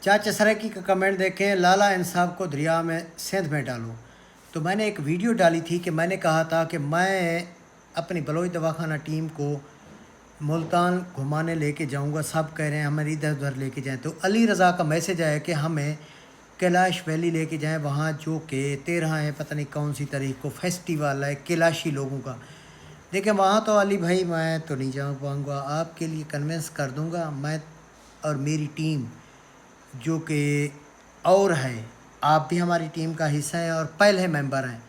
चाचा सराकी का कमेंट देखें, लाला इंसाफ को दरिया में सेंध में डालो। तो मैंने एक वीडियो डाली थी कि मैंने कहा था कि मैं अपनी बलोच दवाखाना टीम को मुल्तान घुमाने लेके जाऊंगा। सब कह रहे हैं हमें इधर उधर लेके जाएं। तो अली रज़ा का मैसेज आया कि हमें कैलाश वैली लेके जाएं, वहाँ जो कि 13 है, पता नहीं कौन सी तारीख को फेस्टिवल है कैलाशी लोगों का। देखिए वहाँ तो अली भाई मैं तो नहीं जा पाऊँगा, आपके लिए कन्विंस कर दूँगा मैं और मेरी टीम जो कि और है, आप भी हमारी टीम का हिस्सा हैं और पहले मेंबर हैं।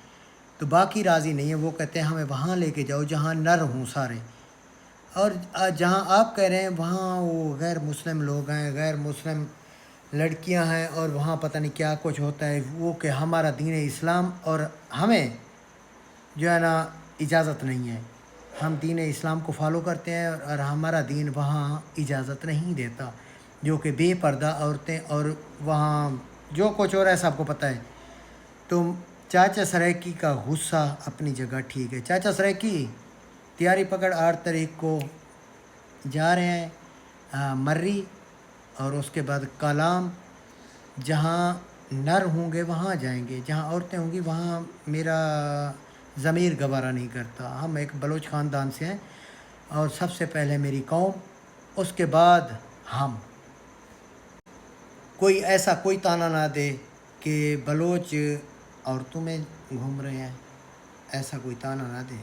तो बाकी राज़ी नहीं है, वो कहते हैं हमें वहाँ लेके जाओ जहाँ नर हों सारे, और जहाँ आप कह रहे हैं वहाँ वो गैर मुस्लिम लोग हैं, गैर मुस्लिम लड़कियां हैं, और वहाँ पता नहीं क्या कुछ होता है। वो कि हमारा दीन इस्लाम और हमें जो है ना इजाज़त नहीं है। हम दीन इस्लाम को फॉलो करते हैं और हमारा दीन वहाँ इजाज़त नहीं देता, जो कि बेपर्दा औरतें और वहाँ जो कुछ हो रहा है सबको पता है। तो चाचा सराकी का गुस्सा अपनी जगह ठीक है। चाचा सराकी तैयारी पकड़, 8 तारीख को जा रहे हैं मर्री, और उसके बाद कलाम। जहाँ नर होंगे वहाँ जाएंगे, जहाँ औरतें होंगी वहाँ मेरा ज़मीर गवारा नहीं करता। हम एक बलोच ख़ानदान से हैं और सबसे पहले मेरी कौम, उसके बाद हम। कोई ऐसा कोई ताना ना दे कि बलोच औरतों में घूम रहे हैं, ऐसा कोई ताना ना दे।